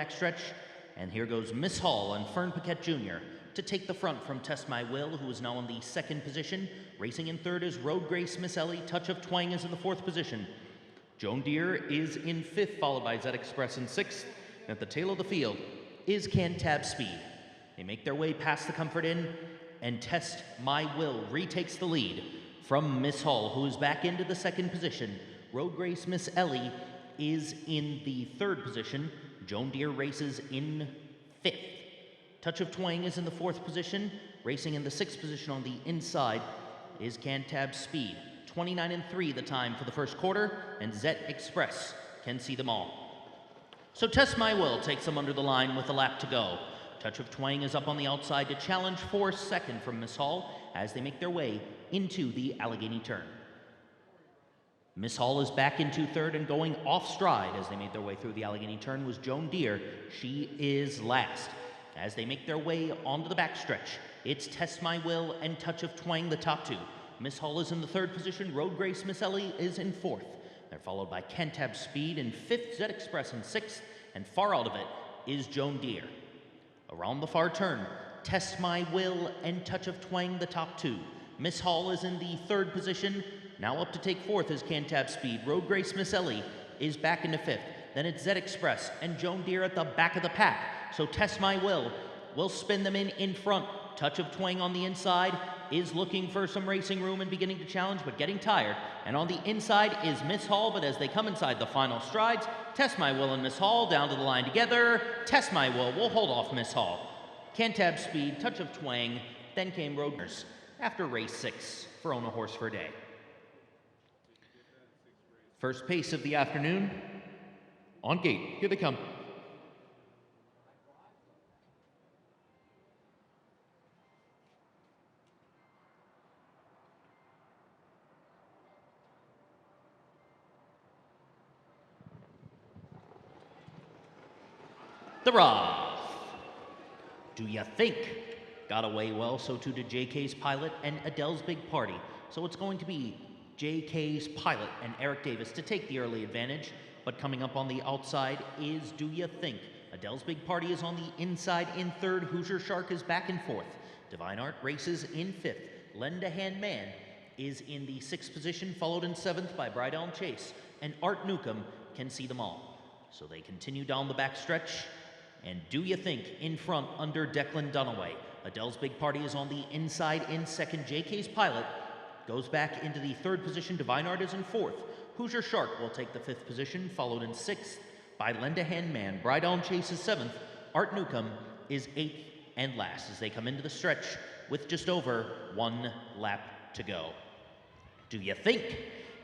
backstretch. And here goes Miss Hall and Fern Paquette Jr. to take the front from Test My Will, who is now in the second position. Racing in third is Road Grace Miss Ellie. Touch of Twang is in the fourth position. Joan Deere is in fifth, followed by Zed Express in sixth. And at the tail of the field is Cantab Speed. They make their way past the Comfort Inn, and Test My Will retakes the lead from Miss Hall, who is back into the second position. Road Grace Miss Ellie is in the third position. Joan Deere races in fifth. Touch of Twang is in the fourth position. Racing in the sixth position on the inside is Cantab Speed. 29-3 the time for the first quarter, and Zet Express can see them all. So Test My Will takes them under the line with a lap to go. Touch of Twang is up on the outside to challenge for second from Miss Hall as they make their way into the Allegheny turn. Miss Hall is back into third, and going off stride as they made their way through the Allegheny turn was Joan Deere. She is last. As they make their way onto the backstretch, it's Test My Will and Touch of Twang, the top two. Miss Hall is in the third position. Road Grace Miss Ellie is in fourth. They're followed by Cantab Speed in fifth, Zed Express in sixth, and far out of it is Joan Deere. Around the far turn, Test My Will and Touch of Twang, the top two. Miss Hall is in the third position. Now up to take fourth is Cantab Speed. Road Grace Miss Ellie is back into fifth. Then it's Zed Express and Joan Deere at the back of the pack. So Test My Will spin them in front. Touch of Twang on the inside is looking for some racing room and beginning to challenge, but getting tired. And on the inside is Miss Hall, but as they come inside the final strides, Test My Will and Miss Hall down to the line together. Test My Will hold off Miss Hall. Cantab Speed, Touch of Twang, then came Roaders after race 6 for Own a Horse for a Day. First pace of the afternoon, on gate, here they come. The Roth. Do ya think? Got away well, so too did JK's Pilot and Adele's Big Party. So it's going to be JK's Pilot and Eric Davis to take the early advantage, but coming up on the outside is Do Ya Think. Adele's Big Party is on the inside in third. Hoosier Shark is back in fourth. Divine Art races in fifth. Lend a Hand Man is in the sixth position, followed in seventh by Bride Elm Chase, and Art Newcomb can see them all. So they continue down the backstretch, and Do Ya Think in front under Declan Dunaway. Adele's Big Party is on the inside in second. JK's Pilot goes back into the third position. Divine Art is in fourth. Hoosier Shark will take the fifth position, followed in sixth by Lend a Hand Man. Bride Elm Chase is seventh. Art Newcomb is eighth and last as they come into the stretch with just over one lap to go. Do Ya Think?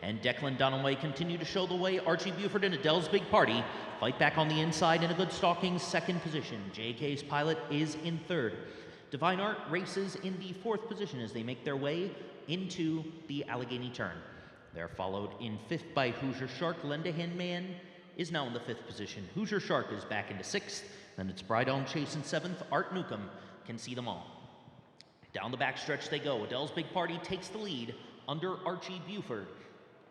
And Declan Dunaway continue to show the way. Archie Buford and Adele's Big Party fight back on the inside in a good stalking second position. JK's Pilot is in third. Divine Art races in the fourth position as they make their way into the Allegheny turn. They're followed in fifth by Hoosier Shark. Lend a Hand Man is now in the fifth position. Hoosier Shark is back into sixth. Then it's Bride Elm Chase in seventh. Art Newcomb can see them all. Down the backstretch they go. Adele's Big Party takes the lead under Archie Buford.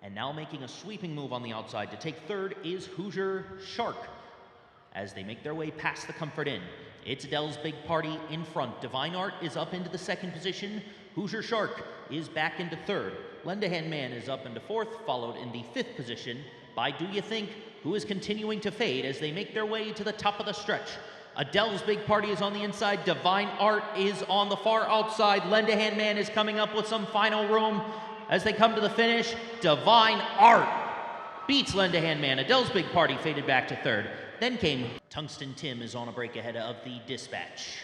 And now making a sweeping move on the outside to take third is Hoosier Shark as they make their way past the Comfort Inn. It's Adele's Big Party in front. Divine Art is up into the second position. Hoosier Shark is back into third. Lend a Hand Man is up into fourth, followed in the fifth position by Do Ya Think, who is continuing to fade as they make their way to the top of the stretch. Adele's Big Party is on the inside. Divine Art is on the far outside. Lend a Hand Man is coming up with some final room as they come to the finish. Divine Art beats Lend a Hand Man. Adele's Big Party faded back to third. Then came Tungsten Tim is on a break ahead of the Dispatch.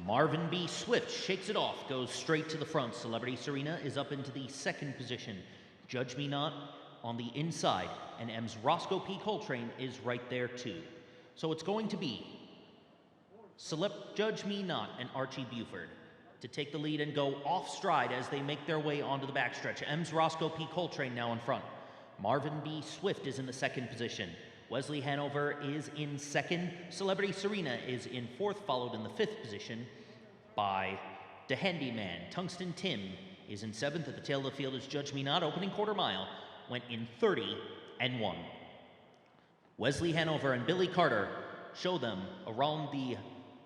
Marvin B. Swift shakes it off, goes straight to the front. Celebrity Serena is up into the second position. Judge Me Not on the inside, and M's Roscoe P. Coltrane is right there too. So it's going to be Judge Me Not and Archie Buford to take the lead and go off stride as they make their way onto the backstretch. M's Roscoe P. Coltrane now in front. Marvin B. Swift is in the second position. Wesley Hanover is in second. Celebrity Serena is in fourth, followed in the fifth position by The Handyman. Tungsten Tim is in seventh. At the tail of the field is Judge Me Not. Opening quarter mile went in 30-1. Wesley Hanover and Billy Carter show them around the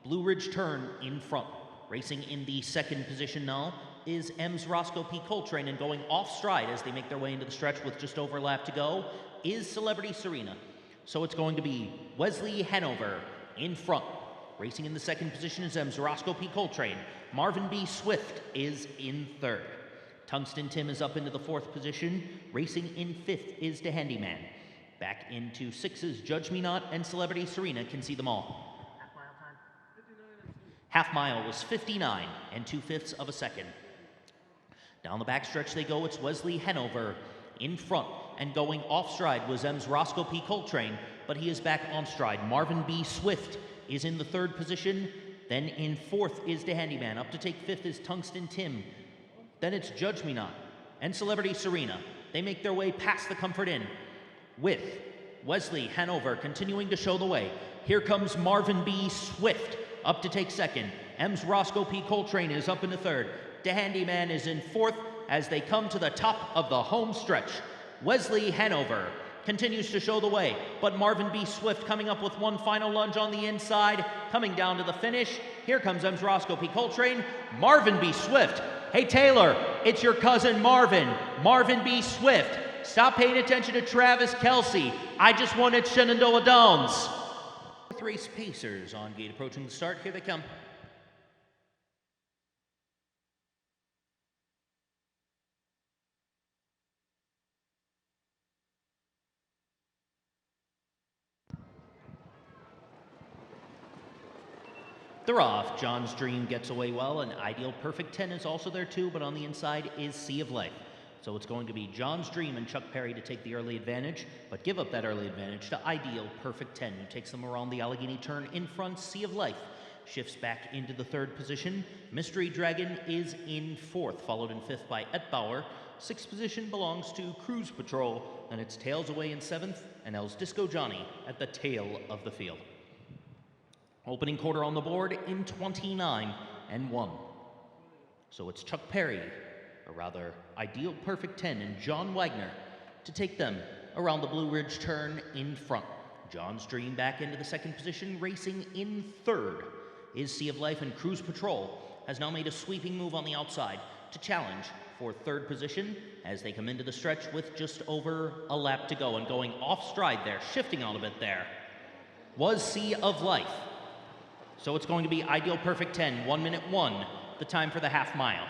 Blue Ridge turn in front. Racing in the second position now is M's Roscoe P. Coltrane, and going off stride as they make their way into the stretch with just over a lap to go is Celebrity Serena. So it's going to be Wesley Hanover in front. Racing in the second position is M's Roscoe P. Coltrane. Marvin B. Swift is in third. Tungsten Tim is up into the fourth position. Racing in fifth is the Handyman. Back into sixes, Judge Me Not and Celebrity Serena can see them all. Half mile was 59 and 2/5 of a second. Down the backstretch they go. It's Wesley Hanover in front, and going off stride was M's Roscoe P. Coltrane, but he is back on stride. Marvin B. Swift is in the third position. Then in fourth is the Handyman. Up to take fifth is Tungsten Tim. Then it's Judge Me Not and Celebrity Serena. They make their way past the Comfort Inn with Wesley Hanover continuing to show the way. Here comes Marvin B. Swift up to take second. M's Roscoe P. Coltrane is up into third. The Handyman is in fourth as they come to the top of the home stretch. Wesley Hanover continues to show the way, but Marvin B. Swift coming up with one final lunge on the inside, coming down to the finish. Here comes M's Roscoe P. Coltrane. Marvin B. Swift. Hey Taylor, it's your cousin Marvin. Marvin B. Swift. Stop paying attention to Travis Kelsey. I just won at Shenandoah Downs. Race Pacers on gate approaching the start. Here they come. They're off. John's Dream gets away well, and Ideal Perfect 10 is also there too, but on the inside is Sea of Life. So it's going to be John's Dream and Chuck Perry to take the early advantage, but give up that early advantage to Ideal Perfect 10, who takes them around the Allegheny turn in front. Sea of Life shifts back into the third position. Mystery Dragon is in fourth, followed in fifth by Etbauer. Sixth position belongs to Cruise Patrol, and it's Tails Away in seventh, and L's Disco Johnny at the tail of the field. Opening quarter on the board in 29 and 1. So it's Chuck Perry, or rather Ideal Perfect 10, and John Wagner to take them around the Blue Ridge turn in front. John's Dream back into the second position. Racing in third is Sea of Life, and Cruise Patrol has now made a sweeping move on the outside to challenge for third position as they come into the stretch with just over a lap to go. And going off stride there, shifting out a bit there, was Sea of Life. So it's going to be Ideal Perfect 10, 1 minute 1, the time for the half mile.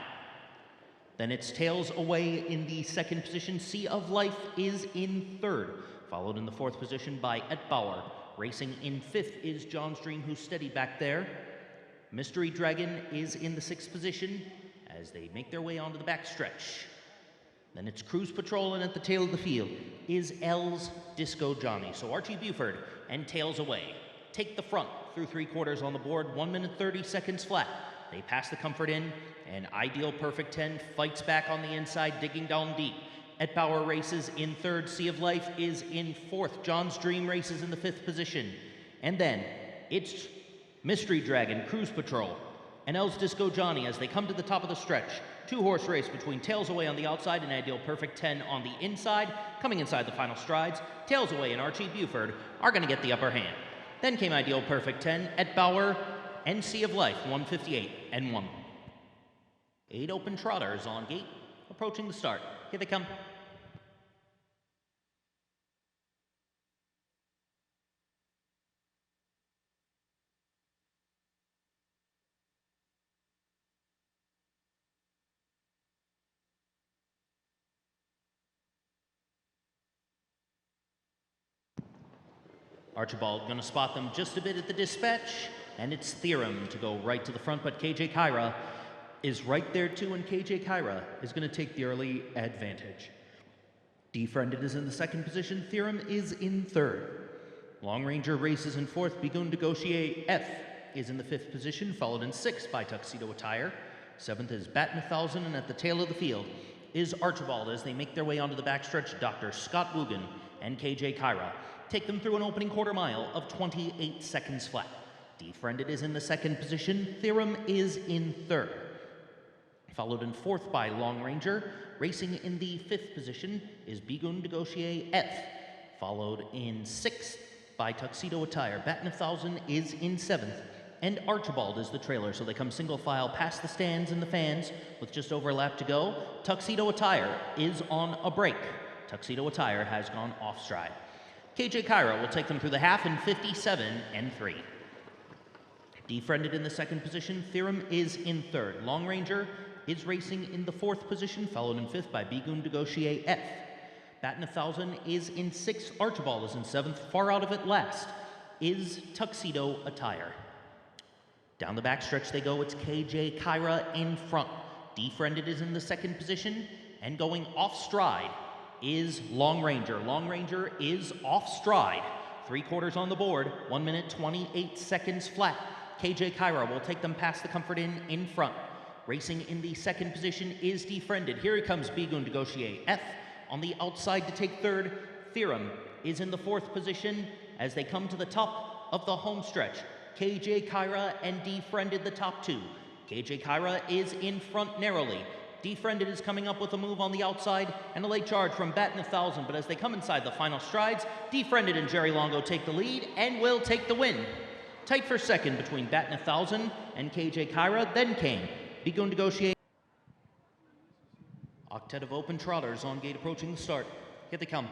Then it's Tails Away in the second position. Sea of Life is in third, followed in the fourth position by Etbauer. Racing in fifth is John's Dream, who's steady back there. Mystery Dragon is in the sixth position as they make their way onto the backstretch. Then it's Cruise Patrol, and at the tail of the field is L's Disco Johnny. So Archie Buford and Tails Away take the front through 3/4 on the board, 1 minute 30 seconds flat. They pass the Comfort Inn, and Ideal Perfect 10 fights back on the inside, digging down deep. Etbauer races in third. Sea of Life is in fourth. John's Dream races in the fifth position. And then it's Mystery Dragon, Cruise Patrol, and L's Disco Johnny as they come to the top of the stretch. Two-horse race between Tails Away on the outside and Ideal Perfect 10 on the inside. Coming inside the final strides, Tails Away and Archie Buford are going to get the upper hand. Then came Ideal Perfect 10, Etbauer, and Sea of Life, 158 and 1. 8 open trotters on gate, approaching the start. Here they come. Archibald going to spot them just a bit at the dispatch, and it's Theorem to go right to the front, but KJ Kyra is right there too, and KJ Kyra is going to take the early advantage. Defriended is in the second position. Theorem is in third. Long Ranger races in fourth. Begun Negotiate F is in the fifth position, followed in sixth by Tuxedo Attire. Seventh is Bat 1000, and at the tail of the field is Archibald as they make their way onto the backstretch. Dr. Scott Woogan and KJ Kyra take them through an opening quarter mile of 28 seconds flat. Defriended is in the second position. Theorem is in third. Followed in fourth by Long Ranger. Racing in the fifth position is Bigun Negotiate F. Followed in sixth by Tuxedo Attire. Batting 1,000 is in 7th, and Archibald is the trailer, so they come single file past the stands and the fans with just over a lap to go. Tuxedo Attire is on a break. Tuxedo Attire has gone off stride. KJ Kyra will take them through the half in 57 and 3. Defriended in the 2nd position, Theorem is in 3rd. Long Ranger is racing in the 4th position, followed in 5th by Bigun Negotiate F. Batting 1,000 is in 6th. Archibald is in 7th. Far out of it last is Tuxedo Attire. Down the backstretch they go. It's KJ Kyra in front. Defriended is in the 2nd position, and going off stride is Long Ranger. Long Ranger is off stride. 3/4 on the board. 1 minute 28 seconds flat. KJ Kyra will take them past the Comfort Inn in front. Racing in the 2nd position is Defriended. Here he comes, Bigun Negotiate F. On the outside to take 3rd, Theorem is in the 4th position as they come to the top of the home stretch. KJ Kyra and Defriended the top 2. KJ Kyra is in front narrowly. Defriended is coming up with a move on the outside and a late charge from Batting 1,000, but as they come inside the final strides, Defriended and Jerry Longo take the lead and will take the win. Tight for 2nd between Batting 1,000 and KJ Kyra, then came Bigun Negotiate. Octet of open trotters on gate approaching the start. Here they come.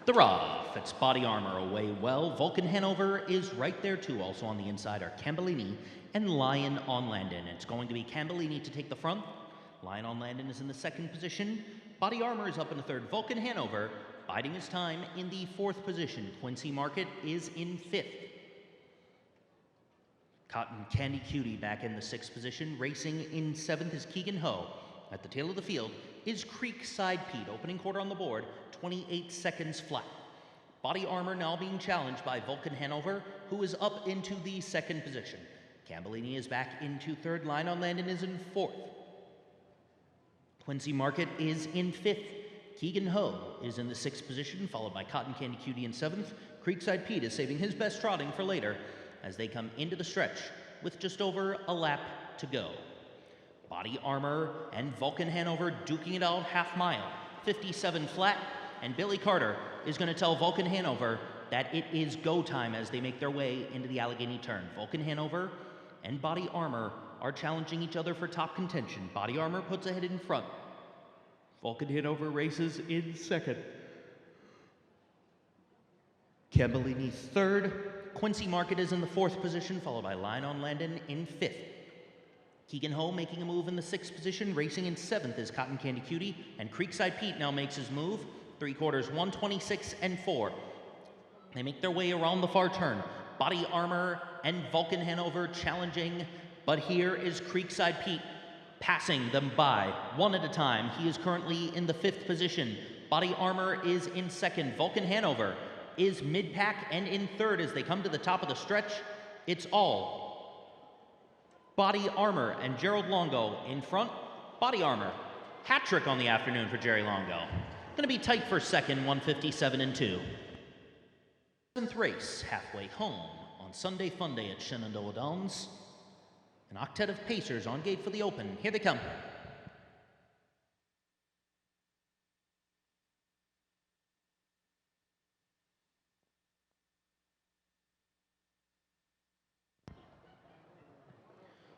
The Rough, it's Body Armor away well. Vulcan Hanover is right there too. Also on the inside are Cambellini and Lion on Landon. It's going to be Cambellini to take the front. Lion on Landon is in the 2nd position. Body Armor is up in the 3rd. Vulcan Hanover biding his time in the 4th position. Quincy Market is in 5th. Cotton Candy Cutie back in the 6th position. Racing in 7th is Keegan Ho. At the tail of the field is Creekside Pete. Opening quarter on the board, 28 seconds flat. Body Armor now being challenged by Vulcan Hanover, who is up into the 2nd position. Cambellini is back into 3rd. Line on Landon is in 4th. Quincy Market is in 5th. Keegan Ho is in the 6th position, followed by Cotton Candy Cutie in 7th. Creekside Pete is saving his best trotting for later as they come into the stretch with just over a lap to go. Body Armor and Vulcan Hanover duking it out half mile. 57 flat, and Billy Carter is going to tell Vulcan Hanover that it is go time as they make their way into the Allegheny turn. Vulcan Hanover and Body Armor are challenging each other for top contention. Body Armor puts ahead in front. Vulcan Hanover races in 2nd. Cambellini 3rd. Quincy Market is in the 4th position, followed by Lion on Landon in 5th. Keegan Ho making a move in the 6th position. Racing in 7th is Cotton Candy Cutie, and Creekside Pete now makes his move. 3/4, 126 and 4. They make their way around the far turn. Body Armor and Vulcan Hanover challenging, but here is Creekside Pete passing them by one at a time. He is currently in the 5th position. Body Armor is in 2nd. Vulcan Hanover is mid-pack and in 3rd as they come to the top of the stretch. It's all Body Armor and Gerald Longo in front. Body Armor, hat trick on the afternoon for Jerry Longo. Going to be tight for 2nd, 157 and 2. 7th race, halfway home on Sunday Fun Day at Shenandoah Downs. An octet of pacers on gate for the open. Here they come.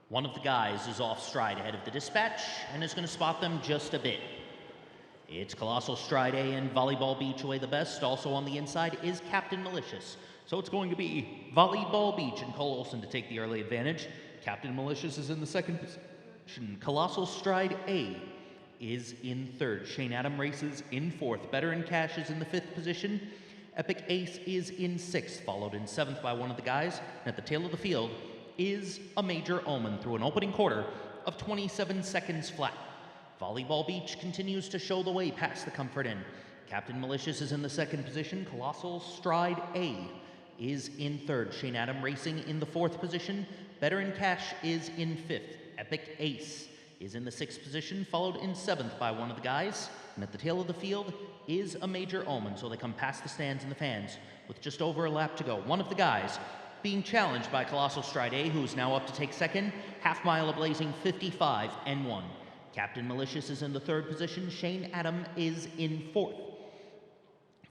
One of the guys is off stride ahead of the dispatch and is going to spot them just a bit. It's Colossal Stride A and Volleyball Beach away the best. Also on the inside is Captain Malicious. So it's going to be Volleyball Beach and Cole Olson to take the early advantage. Captain Malicious is in the 2nd position. Colossal Stride A is in 3rd. Shane Adam races in 4th. Better in Cash is in the 5th position. Epic Ace is in 6th, followed in 7th by one of the guys. And at the tail of the field is a Major Omen through an opening quarter of 27 seconds flat. Volleyball Beach continues to show the way past the Comfort Inn. Captain Malicious is in the 2nd position. Colossal Stride A is in 3rd. Shane Adam racing in the 4th position. Better in Cash is in 5th. Epic Ace is in the 6th position, followed in 7th by one of the guys. And at the tail of the field is a Major Omen, so they come past the stands and the fans with just over a lap to go. One of the guys being challenged by Colossal Stride, who's now up to take second, half mile a blazing 55 and 1. Captain Malicious is in the 3rd position. Shane Adam is in 4th,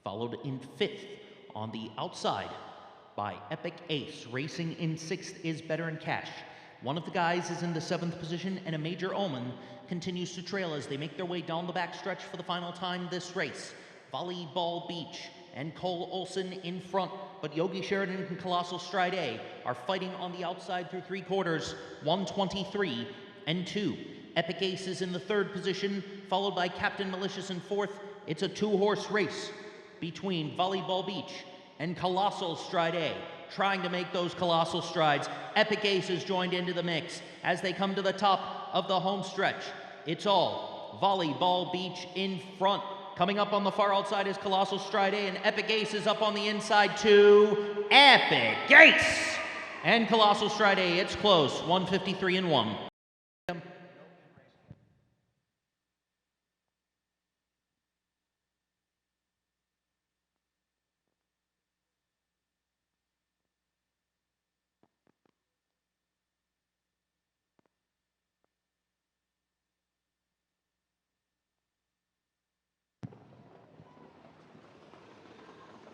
followed in 5th on the outside by Epic Ace. Racing in 6th is Better in Cash. One of the guys is in the 7th position, and a Major Omen continues to trail as they make their way down the backstretch for the final time this race. Volleyball Beach and Cole Olson in front, but Yogi Sheridan and Colossal Stride are fighting on the outside through 3/4, 1:23 and 2. Epic Ace is in the 3rd position, followed by Captain Malicious in 4th. It's a 2-horse race between Volleyball Beach and Colossal Stride, trying to make those colossal strides. Epic Ace is joined into the mix as they come to the top of the home stretch. It's all Volleyball Beach in front. Coming up on the far outside is Colossal Stride, and Epic Ace is up on the inside too. Epic Ace and Colossal Stride, it's close, 1:53 and 1.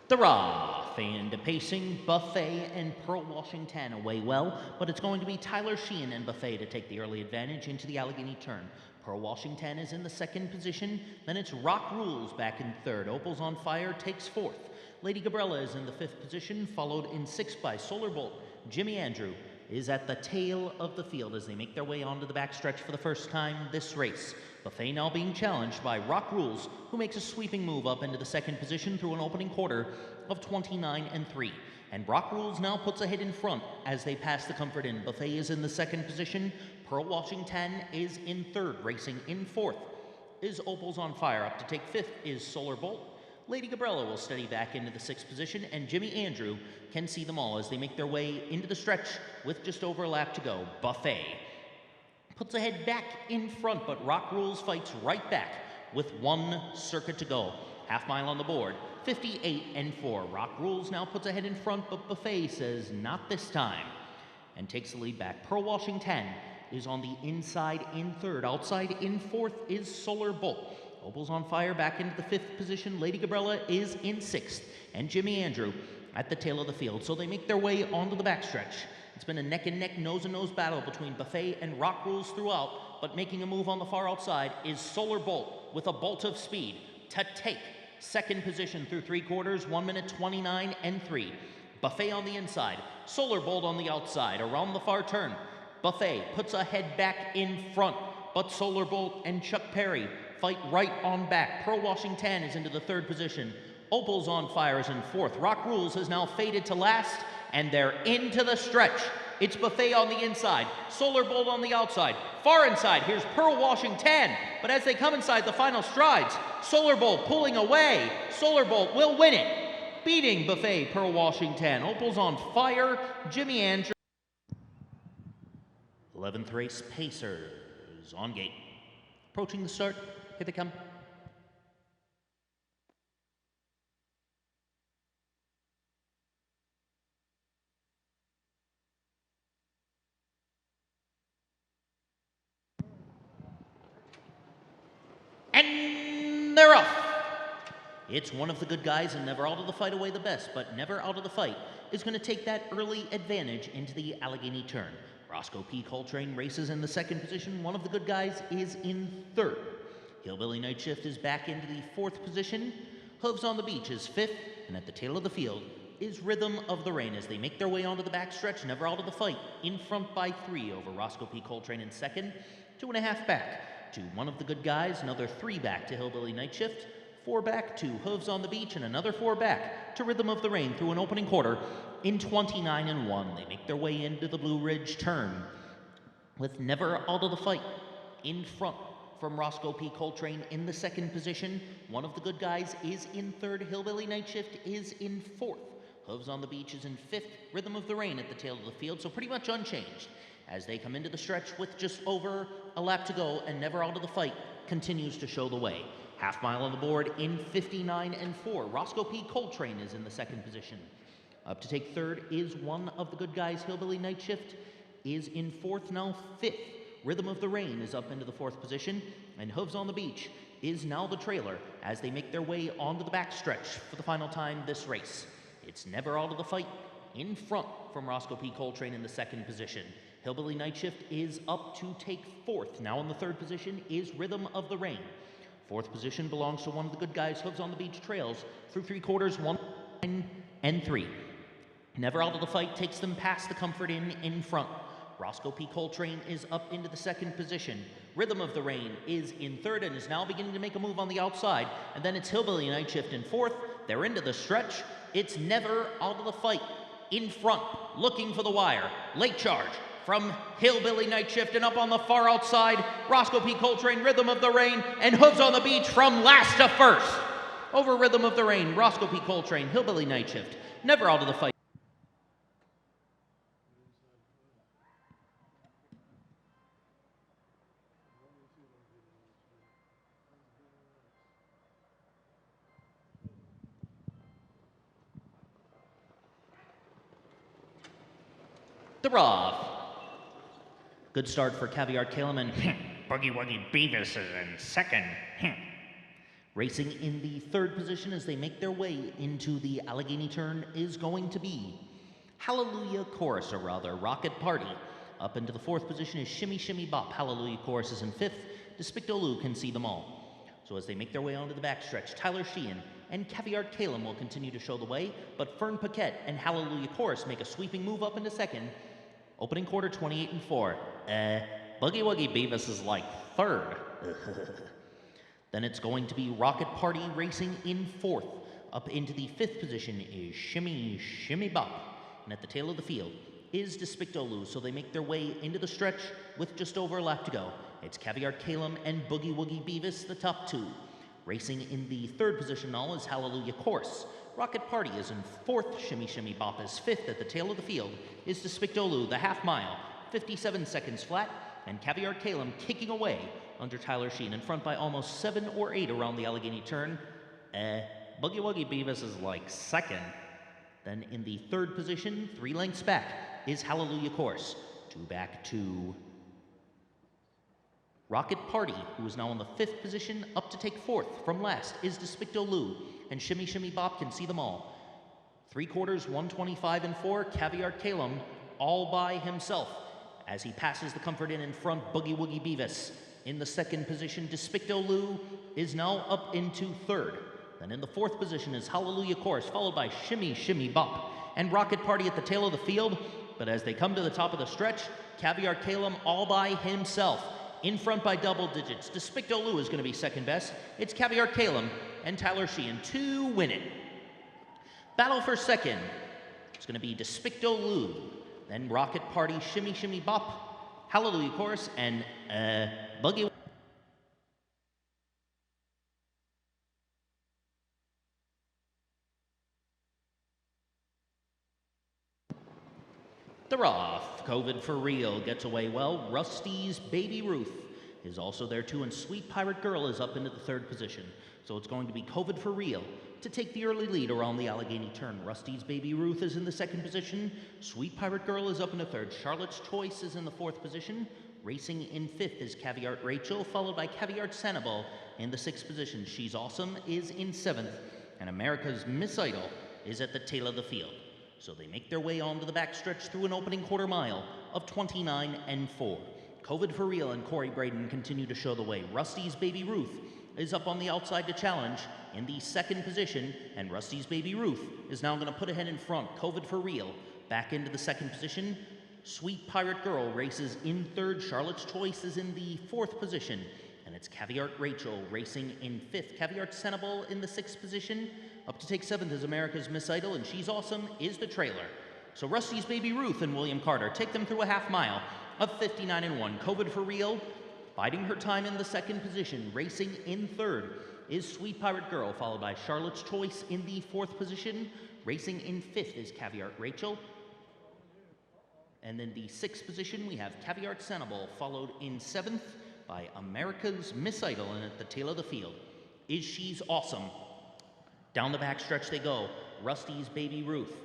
The Rough and Pacing, Buffet, and Pearl Washington away well, but it's going to be Tyler Sheehan and Buffet to take the early advantage into the Allegheny turn. Pearl Washington is in the 2nd position, then it's Rock Rules back in 3rd. Opals on Fire takes 4th. Lady Gabriella is in the 5th position, followed in 6th by Solar Bolt. Jimmy Andrew is at the tail of the field as they make their way onto the backstretch for the first time this race. Buffet now being challenged by Rock Rules, who makes a sweeping move up into the 2nd position through an opening quarter of 29 and 3. And Rock Rules now puts a head in front as they pass the Comfort Inn. Buffet is in the 2nd position. Pearl Washington is in 3rd. Racing in 4th is Opals on Fire. Up to take 5th is Solar Bolt. Lady Gabriella will steady back into the 6th position, and Jimmy Andrew can see them all as they make their way into the stretch with just over a lap to go. Buffet puts a head back in front, but Rock Rules fights right back with 1 circuit to go. Half mile on the board, 58 and 4. Rock Rules now puts a head in front, but Buffet says not this time and takes the lead back. Pearl Washington is on the inside in 3rd. Outside in 4th is Solar Bolt. Opals on Fire back into the 5th position. Lady Gabriella is in 6th, and Jimmy Andrew at the tail of the field. So they make their way onto the backstretch. It's been a neck-and-neck, nose-and-nose battle between Buffet and Rock Rules throughout, but making a move on the far outside is Solar Bolt with a bolt of speed to take 2nd position through 3/4, 1:29 and 3. Buffet on the inside, Solar Bolt on the outside. Around the far turn, Buffet puts a head back in front, but Solar Bolt and Chuck Perry fight right on back. Pearl Washington is into the 3rd position. Opals on Fire is in 4th. Rock Rules has now faded to last, and they're into the stretch. It's Buffet on the inside, Solar Bolt on the outside. Far inside, here's Pearl Washington. But as they come inside the final strides, Solar Bolt pulling away. Solar Bolt will win it, beating Buffet, Pearl Washington. Opals on Fire, Jimmy Andrew. 11th race, Pacers on gate. Approaching the start, here they come. And they're off. It's one of the good guys, and never out of the fight away the best, but never out of the fight is going to take that early advantage into the Allegheny turn. Roscoe P. Coltrane races in the 2nd position. One of the good guys is in 3rd. Hillbilly Night Shift is back into the 4th position. Hooves on the Beach is 5th, and at the tail of the field is Rhythm of the Rain as they make their way onto the backstretch, never out of the fight, in front by 3 over Roscoe P. Coltrane in 2nd, 2.5 back to One of the Good Guys, another 3 back to Hillbilly Night Shift, 4 back to Hooves on the Beach, and another 4 back to Rhythm of the Rain through an opening quarter in 29 and 1. They make their way into the Blue Ridge turn with never out of the fight in front from Roscoe P. Coltrane in the 2nd position. One of the good guys is in 3rd. Hillbilly Night Shift is in 4th. Hooves on the Beach is in 5th, Rhythm of the Rain at the tail of the field, so pretty much unchanged. As they come into the stretch with just over a lap to go and Never Out of the Fight continues to show the way. Half mile on the board in 59 and 4. Roscoe P. Coltrane is in the 2nd position. Up to take 3rd is One of the Good Guys, Hillbilly Night Shift is in 4th, now 5th. Rhythm of the Rain is up into the 4th position, and Hooves on the Beach is now the trailer as they make their way onto the backstretch for the final time this race. It's Never Out of the Fight in front from Roscoe P. Coltrane in the 2nd position. Hillbilly Night Shift is up to take 4th. Now in the 3rd position is Rhythm of the Rain. 4th position belongs to One of the Good Guys. Hooves on the Beach trails through 3/4, 1 and 3. Never Out of the Fight takes them past the Comfort Inn in front. Roscoe P. Coltrane is up into the 2nd position. Rhythm of the Rain is in 3rd and is now beginning to make a move on the outside. And then it's Hillbilly Night Shift in 4th. They're into the stretch. It's Never Out of the Fight in front, looking for the wire. Late charge from Hillbilly Night Shift, and up on the far outside, Roscoe P. Coltrane, Rhythm of the Rain, and Hooves on the Beach from last to first. Over Rhythm of the Rain, Roscoe P. Coltrane, Hillbilly Night Shift, Never Out of the Fight. They're off. Good start for Caviar Calum and Boogie Woogie Beavis is in 2nd. Racing in the 3rd position as they make their way into the Allegheny turn is going to be Hallelujah Chorus, or rather Rocket Party. Up into the 4th position is Shimmy Shimmy Bop. Hallelujah Chorus is in 5th. Despictolou can see them all. So as they make their way onto the backstretch, Tyler Sheehan and Caviar Calum will continue to show the way, but Fern Paquette and Hallelujah Chorus make a sweeping move up into 2nd. Opening quarter, 28 and 4. Boogie Woogie Beavis is like 3rd. Then it's going to be Rocket Party racing in 4th. Up into the 5th position is Shimmy Shimmy Bop. And at the tail of the field is Despictolou, so they make their way into the stretch with just over a lap to go. It's Caviar Calum and Boogie Woogie Beavis, the top 2. Racing in the 3rd position now is Hallelujah Chorus. Rocket Party is in 4th, Shimmy Shimmy Bop is 5th. At the tail of the field is Despictolou, the half mile, 57 seconds flat, and Caviar Calum kicking away under Tyler Sheen, in front by almost 7 or 8 around the Allegheny turn. Boogie Woogie Beavis is like 2nd. Then in the 3rd position, 3 lengths back, is Hallelujah Chorus. 2 back to Rocket Party, who is now in the 5th position. Up to take 4th from last is Despictolou, and Shimmy Shimmy Bop can see them all. 3/4, 125 and 4, Caviar Calum all by himself. As he passes the Comfort Inn in front, Boogie Woogie Beavis in the 2nd position. Despictolou is now up into 3rd. Then in the 4th position is Hallelujah Chorus, followed by Shimmy Shimmy Bop and Rocket Party at the tail of the field. But as they come to the top of the stretch, Caviar Calum all by himself, in front by double digits. Despictolou is going to be 2nd best. It's Caviar Calum and Tyler Sheehan to win it. Battle for 2nd. It's going to be Despictolou, then Rocket Party, Shimmy Shimmy Bop, Hallelujah Chorus, and Boogie. They're off. COVID for real gets away well. Rusty's Baby Ruth is also there too, and Sweet Pirate Girl is up into the 3rd position. So it's going to be COVID for real to take the early lead around the Allegheny turn. Rusty's Baby Ruth is in the 2nd position. Sweet Pirate Girl is up in the 3rd. Charlotte's Choice is in the 4th position. Racing in 5th is Caviar Rachel, followed by Caviar Sanibel in the 6th position. She's Awesome is in 7th, and America's Miss Idol is at the tail of the field. So they make their way onto the backstretch through an opening quarter mile of 29 and 4. COVID for real and Corey Braden continue to show the way. Rusty's Baby Ruth is up on the outside to challenge in the 2nd position, and Rusty's Baby Ruth is now going to put ahead in front. COVID for real back into the 2nd position. Sweet Pirate Girl races in 3rd. Charlotte's Choice is in the 4th position, and it's Caviar Rachel racing in 5th. Caviar Sanibel in the 6th position. Up to take 7th is America's Miss Idol, and She's Awesome is the trailer. So Rusty's Baby Ruth and William Carter take them through a half mile of 59 and 1. COVID for real, biding her time in the 2nd position. Racing in 3rd is Sweet Pirate Girl, followed by Charlotte's Choice in the 4th position. Racing in 5th is Caviar Rachel. And then the 6th position, we have Caviar Sanibel, followed in 7th by America's Miss Idol, and at the tail of the field is She's Awesome. Down the back stretch they go. Rusty's Baby Ruth.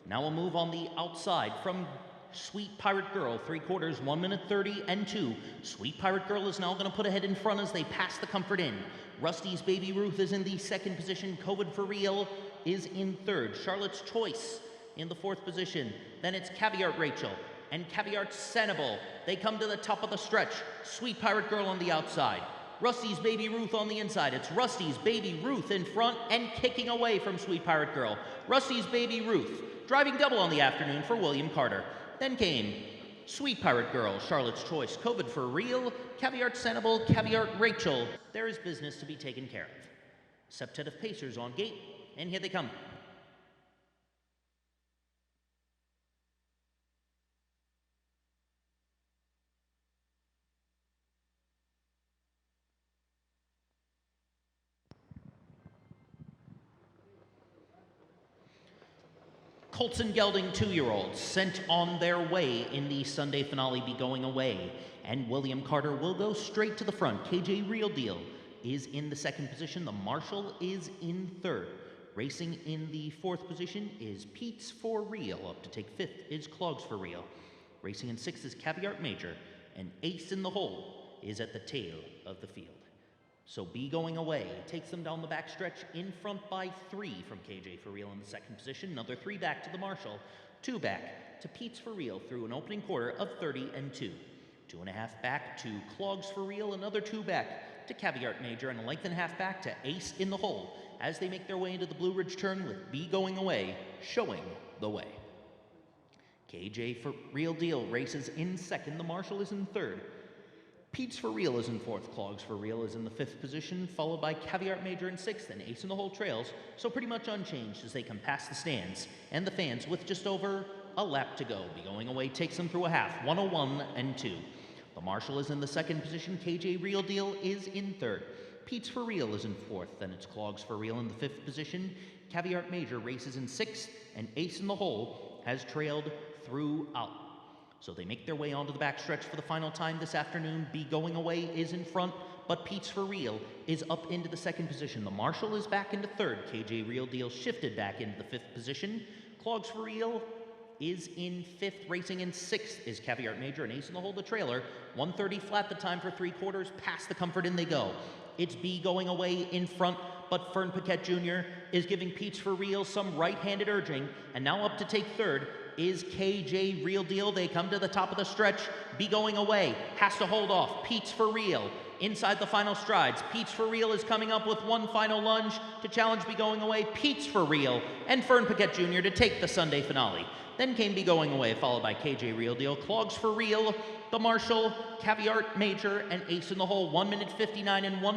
Now a move on the outside from Sweet Pirate Girl, 3/4, 1 minute 30 and 2. Sweet Pirate Girl is now going to put ahead in front as they pass the Comfort Inn. Rusty's Baby Ruth is in the 2nd position. COVID for Real is in 3rd. Charlotte's Choice in the 4th position. Then it's Caviar Rachel and Caviar Sanibel. They come to the top of the stretch. Sweet Pirate Girl on the outside. Rusty's Baby Ruth on the inside. It's Rusty's Baby Ruth in front and kicking away from Sweet Pirate Girl. Rusty's Baby Ruth driving double on the afternoon for William Carter. Then came Sweet Pirate Girl, Charlotte's Choice, COVID for Real, Caviar Sanibel, Caviar Rachel. There is business to be taken care of. Septet of Pacers on gate, and here they come. Colson Gelding 2-year-olds sent on their way in the Sunday finale be going away, and William Carter will go straight to the front. KJ Real Deal is in the 2nd position. The Marshal is in 3rd. Racing in the 4th position is Pete's for Real. Up to take 5th is Clogs for Real. Racing in 6th is Caviar Major, and Ace in the Hole is at the tail of the field. So Be Going Away takes them down the backstretch in front by 3 from KJ for Real in the 2nd position. Another 3 back to the Marshal. 2 back to Pete's for Real through an opening quarter of 30 and 2. 2.5 back to Clogs for Real. Another 2 back to Caviar Major, and a length and a half back to Ace in the Hole as they make their way into the Blue Ridge turn with Be Going Away showing the way. KJ for Real Deal races in 2nd. The Marshal is in 3rd. Pete's for Real is in 4th. Clogs for Real is in the 5th position, followed by Caviar Major in 6th, and Ace in the Hole trails, so pretty much unchanged as they come past the stands and the fans with just over a lap to go. Be Going Away takes them through a half, 1:01 and 2. The Marshal is in the 2nd position. KJ Real Deal is in 3rd. Pete's for Real is in 4th. Then it's Clogs for Real in the 5th position. Caviar Major races in 6th, and Ace in the Hole has trailed throughout. So they make their way onto the backstretch for the final time this afternoon. Be Going Away is in front, but Pete's for Real is up into the 2nd position. The Marshal is back into 3rd. KJ Real Deal shifted back into the 5th position. Clogs for Real is in 5th. Racing in 6th is Caviar Major, and Ace in the Hole the trailer. 1:30 flat the time for 3/4. Past the Comfort Inn they go. It's Be Going Away in front, but Fern Paquette Jr. is giving Pete's for Real some right-handed urging, and now up to take 3rd is KJ Real Deal. They come to the top of the stretch. Be Going Away has to hold off. Pete's for Real inside the final strides. Pete's for Real is coming up with one final lunge to challenge Be Going Away. Pete's for Real and Fern Paquette Jr. to take the Sunday finale. Then came Be Going Away, followed by KJ Real Deal, Clogs for Real, the Marshal, Caviar Major, and Ace in the Hole. 1 minute 59 and 1